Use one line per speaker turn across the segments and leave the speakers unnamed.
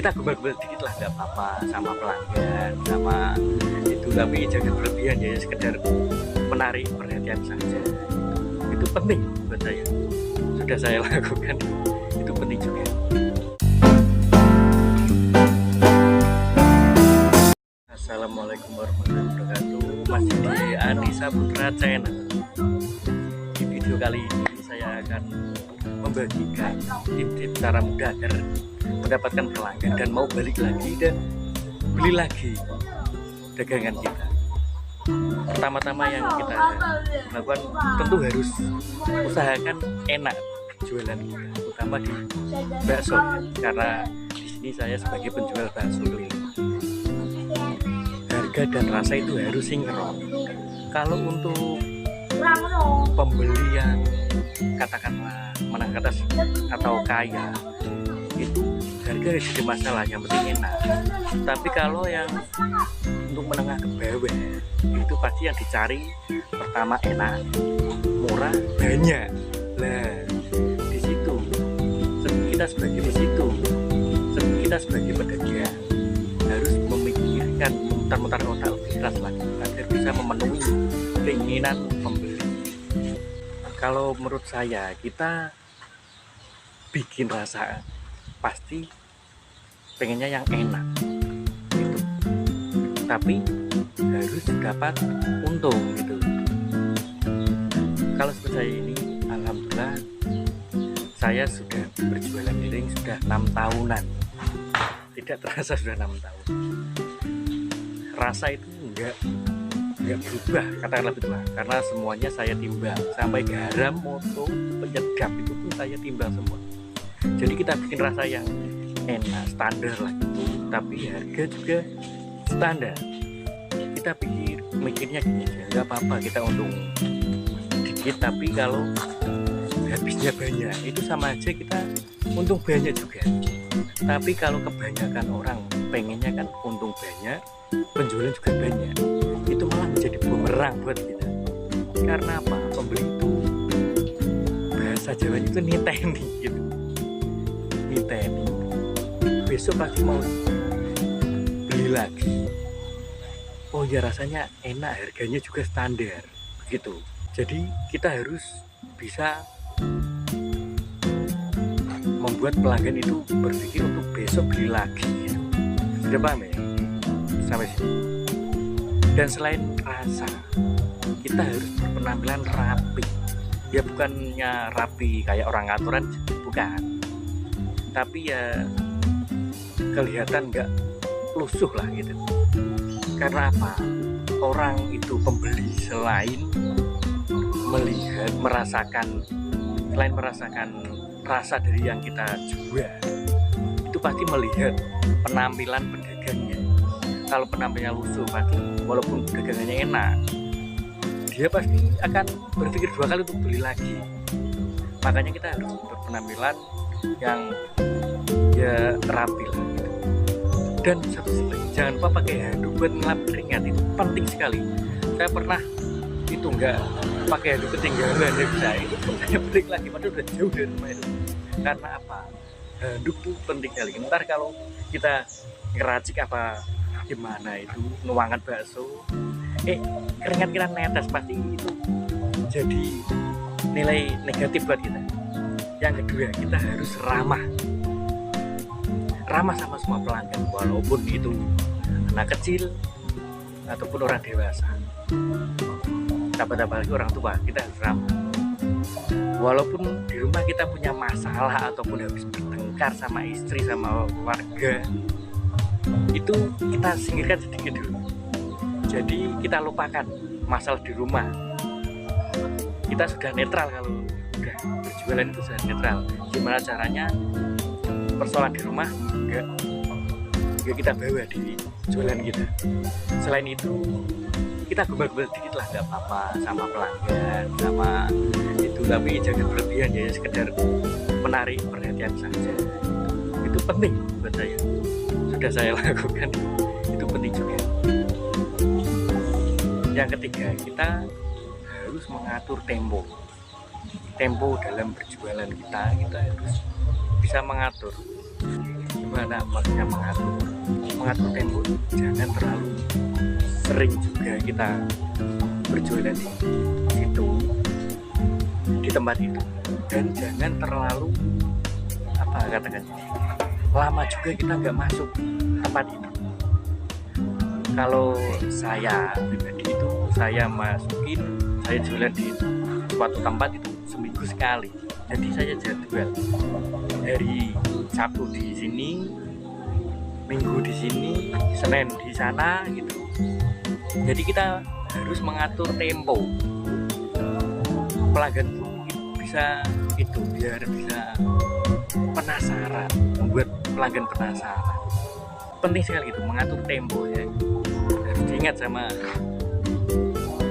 kita gombal-gombal dikit lah, nggak apa-apa, sama pelanggan, sama itu, tapi jangan berlebihan ya, sekedar menarik perhatian saja. Itu penting buat saya, sudah saya lakukan, itu penting juga. Assalamualaikum warahmatullahi wabarakatuh. Masih di Anissa Putra Channel. Di video kali ini saya akan membagikan tips-tips cara mudah agar mendapatkan pelanggan dan mau balik lagi dan beli lagi dagangan kita. Pertama-tama yang kita lakukan tentu harus usahakan enak jualan kita, terutama di bakso, karena di sini saya sebagai penjual bakso keliling. Harga dan rasa itu harus sinkron. Kalau untuk pembeli yang katakanlah menengah ke atas atau kaya, itu harga jadi masalah, yang penting enak. Tapi kalau yang untuk menengah ke bawah, itu pasti yang dicari pertama enak, murah, banyak. Lah di situ kita sebagai pedagang harus memikirkan, memutar-mutar otak lebih keras lagi agar bisa memenuhi keinginan pembeli. Kalau menurut saya, kita bikin rasa pasti pengennya yang enak gitu, tapi harus dapat untung gitu. Kalau seperti saya ini, alhamdulillah saya sudah berjualan miring sudah 6 tahunan, tidak terasa sudah 6 tahun. Rasa itu enggak berubah, katakanlah begitu lah, karena semuanya saya timbang, sampai garam, moto, penyedap itu pun saya timbang semua. Jadi kita bikin rasa yang enak, standar lah gitu, tapi harga juga standar. Kita mikirnya gini aja, nggak apa-apa kita untung dikit, tapi kalau habisnya banyak itu sama aja kita untung banyak juga. Tapi kalau kebanyakan orang pengennya kan untung banyak, penjualan juga banyak, itu malah menjadi bumerang buat kita. Karena apa? Pembeli itu bahasa Jawa itu niteni gitu, niteni, besok pasti mau beli lagi. Oh ya, rasanya enak, harganya juga standar begitu. Jadi kita harus bisa membuat pelanggan itu berpikir untuk besok beli lagi gitu. Sudah paham ya sampai sini? Dan selain rasa, kita harus berpenampilan rapi. Ya bukannya rapi kayak orang kantoran, bukan, tapi ya kelihatan nggak lusuh lah gitu. Karena apa? Orang itu pembeli selain melihat, merasakan rasa dari yang kita jual, itu pasti melihat penampilan pedagangnya. Kalau penampilannya lusuh, pasti walaupun dagangannya enak, dia pasti akan berpikir 2 kali untuk beli lagi. Makanya kita harus berpenampilan yang ya rapi lah gitu. Dan satu lagi, jangan lupa pakai handuk buat ngelap keringat, itu penting sekali. Saya pernah itu nggak pakai handuk, ketinggalan bisa, itu pun saya balik lagi padahal udah jauh dari rumah itu. Karena apa? Handuk tuh penting sekali. Ntar kalau kita ngeracik apa gimana itu, nuangan bakso, keringat kita netes, pasti itu jadi nilai negatif buat kita. Yang kedua, kita harus ramah sama semua pelanggan, walaupun itu anak kecil ataupun orang dewasa, apalagi orang tua, kita harus ramah. Walaupun di rumah kita punya masalah ataupun habis bertengkar sama istri, sama warga, itu kita singkirkan sedikit dulu. Jadi kita lupakan masalah di rumah, kita sudah netral. Kalau udah berjualan itu sudah netral. Gimana caranya persoalan di rumah enggak kita bawa di jualan kita. Selain itu, kita gombal-gombal dikit lah, nggak apa-apa, sama pelanggan, sama itu, tapi jangan berlebihan ya, sekedar menarik perhatian saja. Itu penting buat saya, sudah saya lakukan, itu penting juga. Yang ketiga, kita harus mengatur tempo dalam berjualan kita harus bisa mengatur. gimana maksudnya mengatur tempo? Jangan terlalu sering juga kita berjualan di situ, di tempat itu, dan jangan terlalu lama juga kita nggak masuk tempat itu. Kalau saya pribadi itu saya jualan di suatu tempat itu seminggu sekali. Jadi saya jadwal hari Sabtu di sini, Minggu di sini, Senin di sana gitu. Jadi kita harus mengatur tempo. Pelanggan pun bisa itu biar bisa penasaran, membuat pelanggan penasaran. Penting sekali itu mengatur tempo ya. Harus diingat sama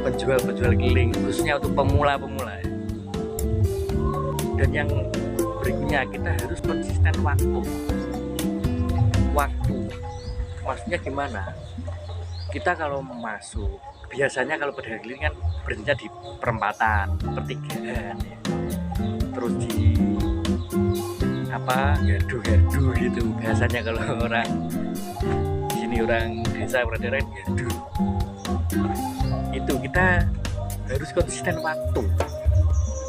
penjual keliling, khususnya untuk pemula-pemula ya. Dan yang berikutnya kita harus konsisten waktu. Maksudnya gimana? Kita kalau masuk biasanya kalau pedagang keliling kan berhentinya di perempatan, pertigaan ya. Terus di gardu gitu biasanya kalau orang sini, orang desa beradaran gardu. Itu kita harus konsisten waktu.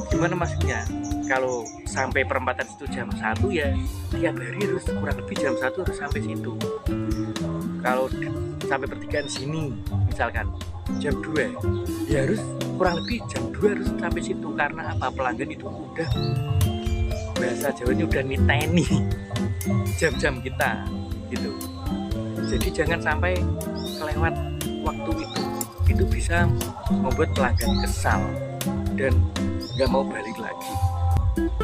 Gimana maksudnya? Kalau sampai perempatan itu jam 1 ya tiap hari harus kurang lebih jam 1 harus sampai situ. Kalau sampai pertigaan sini misalkan jam 2 ya harus kurang lebih jam 2 harus sampai situ. Karena apa? Pelanggan itu udah, bahasa Jawanya udah niteni jam-jam kita gitu. Jadi jangan sampai kelewat waktu itu bisa membuat pelanggan kesal dan nggak mau balik lagi.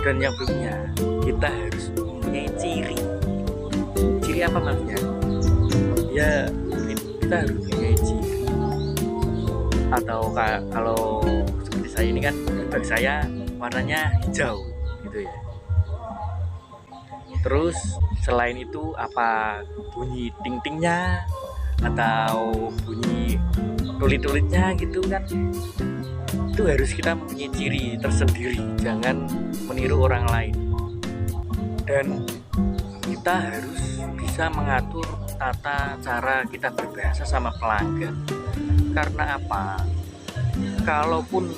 Dan yang berikutnya kita harus mempunyai ciri apa maksudnya ya, kita harus mempunyai ciri. Atau kalau seperti saya ini kan, bag saya warnanya hijau gitu ya. Terus selain itu apa, bunyi ting-tingnya atau bunyi tulit-tulitnya gitu kan, itu harus kita mempunyai ciri tersendiri, jangan meniru orang lain. Dan kita harus bisa mengatur tata cara kita berbahasa sama pelanggan. Karena apa? Kalaupun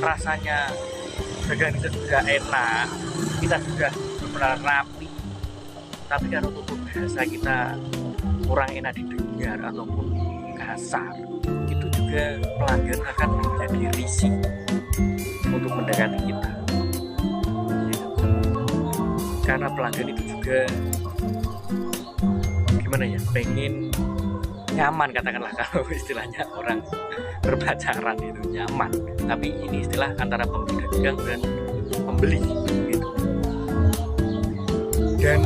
rasanya dagangan kita sudah enak, kita sudah benar rapi, tapi kalau tutur bahasa kita kurang enak didengar ataupun kasar, itu juga pelanggan akan menjadi risih untuk mendekati kita. Karena pelanggan itu juga gimana ya, pengen nyaman, katakanlah kalau istilahnya orang berpacaran itu nyaman. Tapi ini istilah antara pedagang dan pembeli gitu. Dan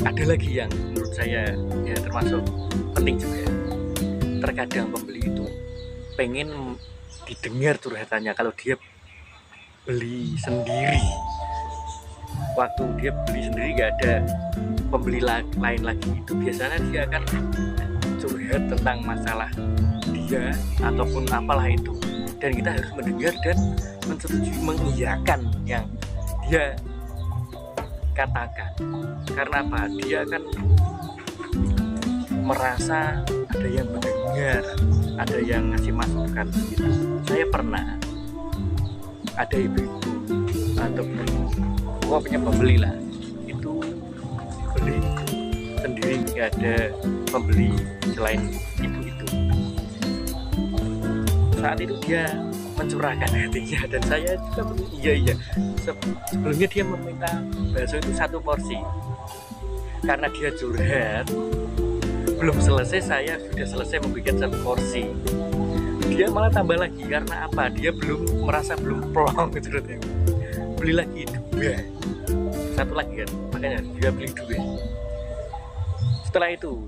ada lagi yang menurut saya ya termasuk penting juga. Terkadang pembeli itu pengen didengar curhatannya kalau dia beli sendiri. Waktu dia beli sendiri gak ada pembeli lain lagi, itu biasanya dia akan curhat tentang masalah dia ataupun apalah itu, dan kita harus mendengar dan menyetujui, mengiyakan yang dia katakan. Karena apa? Dia akan merasa ada yang mendengar, ada yang ngasih masukan gitu. Saya pernah ada ibu-ibu ataupun punya pembeli lah, itu beli sendiri, nggak ada pembeli selain ibu itu. Saat itu dia mencurahkan hatinya, dan saya juga iya sebelumnya dia meminta bakso itu 1 porsi. Karena dia curhat belum selesai, saya sudah selesai membuat 1 porsi, dia malah tambah lagi. Karena apa? Dia merasa belum plong gitu, beli lagi 2, 1 lagi kan, makanya dia beli 2. Setelah itu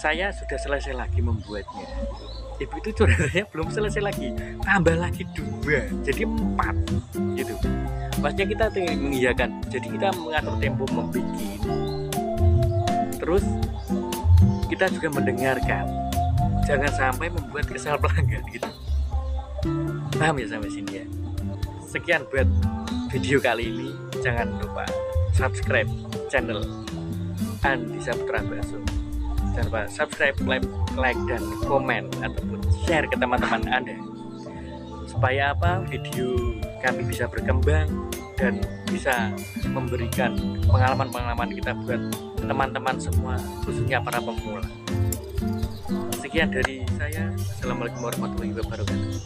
saya sudah selesai lagi membuatnya, ibu itu curhatnya belum selesai lagi, tambah lagi 2, jadi 4 gitu. Maksudnya kita mengiyakan, jadi kita mengatur tempo membuat, terus kita juga mendengarkan, jangan sampai membuat kesal pelanggan gitu. Paham ya sampai sini ya? Sekian buat video kali ini. Jangan lupa subscribe channel Andi Saputra Bakso. Jangan lupa subscribe, like, dan komen ataupun share ke teman-teman Anda. Supaya apa? Video kami bisa berkembang dan bisa memberikan pengalaman-pengalaman kita buat teman-teman semua, khususnya para pemula. Sekian dari saya. Assalamualaikum warahmatullahi wabarakatuh.